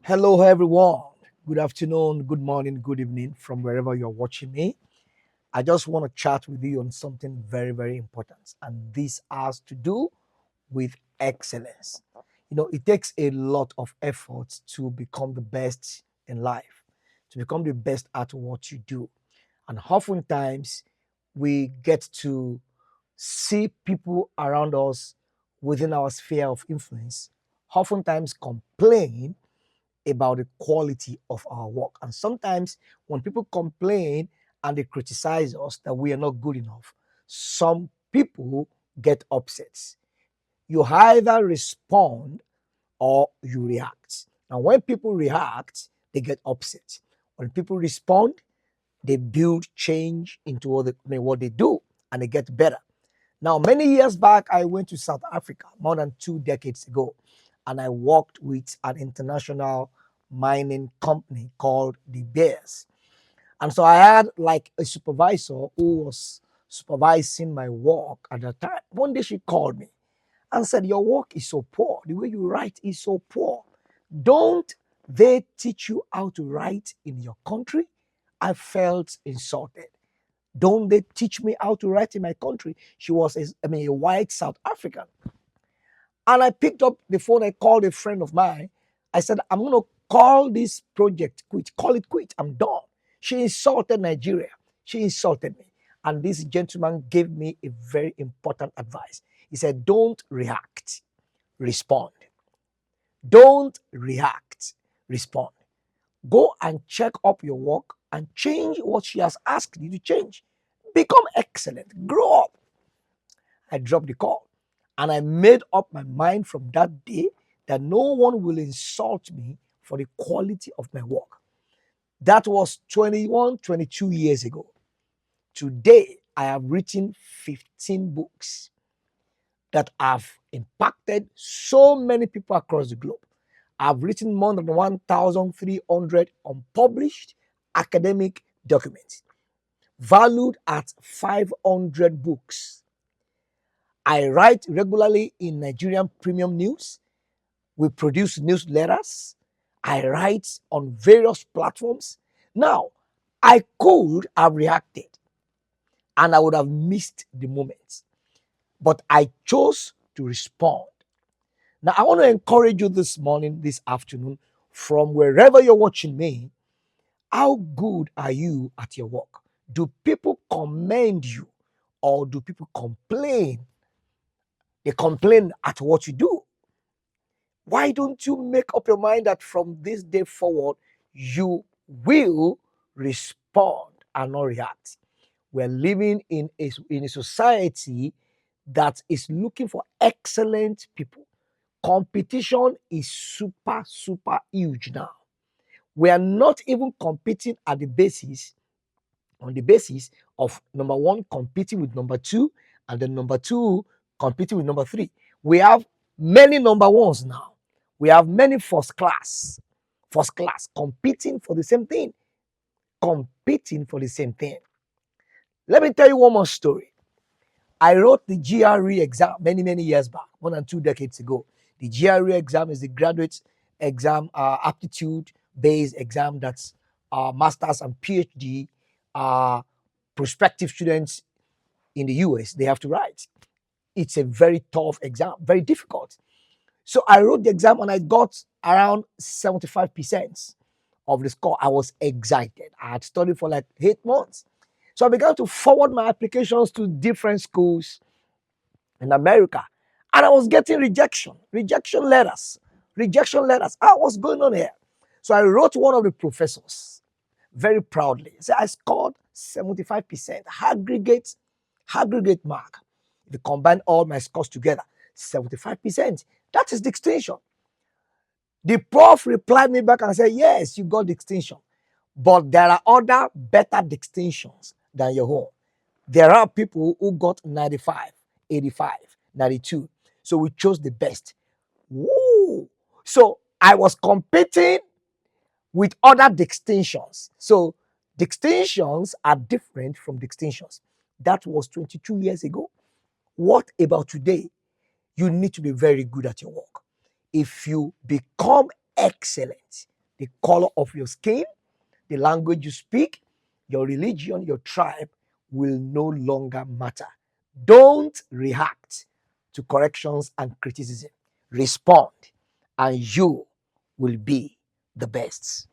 Hello, everyone. Good afternoon, good morning, good evening from wherever you're watching me. I just want to chat with you on something very, very important, and this has to do with excellence. It takes a lot of effort to become the best in life, to become the best at what you do. And oftentimes, we get to see people around us within our sphere of influence oftentimes complain about the quality of our work. And sometimes when people complain and they criticize us that we are not good enough, some people get upset. You either respond or you react. And when people react, they get upset. When people respond, they build change into what they do and they get better. Now, many years back, I went to South Africa more than 2 decades ago, and I worked with an international mining company called the Bears. And so I had like a supervisor who was supervising my work at the time. One day she called me and said, "Your work is so poor. The way you write is so poor. Don't they teach you how to write in your country?" I felt insulted. Don't they teach me how to write in my country? She was, a white South African. And I picked up the phone. I called a friend of mine. I said, "I'm going to call this project quit. Call it quit. I'm done." She insulted Nigeria. She insulted me. And this gentleman gave me a very important advice. He said, "Don't react, respond. Don't react, respond. Go and check up your work and change what she has asked you to change. Become excellent. Grow up." I dropped the call and I made up my mind from that day that no one will insult me for the quality of my work. That was 21, 22 years ago. Today, I have written 15 books that have impacted so many people across the globe. I've written more than 1,300 unpublished academic documents, valued at 500 books. I write regularly in Nigerian Premium News. We produce newsletters. I write on various platforms. Now, I could have reacted and I would have missed the moment, but I chose to respond. Now, I want to encourage you this morning, this afternoon, from wherever you're watching me. How good are you at your work? Do people commend you or do people complain? They complain at what you do. Why don't you make up your mind that from this day forward, you will respond and not react? We're living in a society that is looking for excellent people. Competition is super, super huge now. We are not even competing at the basis, on the basis of number one competing with number two, and then number two competing with number three. We have many number ones now. We have many first class competing for the same thing, competing for the same thing. Let me tell you one more story. I wrote the GRE exam many, many years back, more than 2 decades ago. The GRE exam is the graduate exam, aptitude based exam that's master's and PhD prospective students in the US, they have to write. It's a very tough exam, very difficult. So I wrote the exam and I got around 75% of the score. I was excited. I had studied for like 8 months. So I began to forward my applications to different schools in America. And I was getting rejection letters, rejection letters. Ah, what's going on here? So I wrote one of the professors very proudly. So I scored 75%, aggregate mark. If you combine all my scores together, 75%. That is distinction. The prof replied me back and said, "Yes, you got distinction, but there are other better distinctions than your own. There are people who got 95, 85, 92. So we chose the best." Woo! So I was competing with other distinctions. So distinctions are different from distinctions. That was 22 years ago. What about today? You need to be very good at your work. If you become excellent, the color of your skin, the language you speak, your religion, your tribe will no longer matter. Don't react to corrections and criticism. Respond, and you will be the best.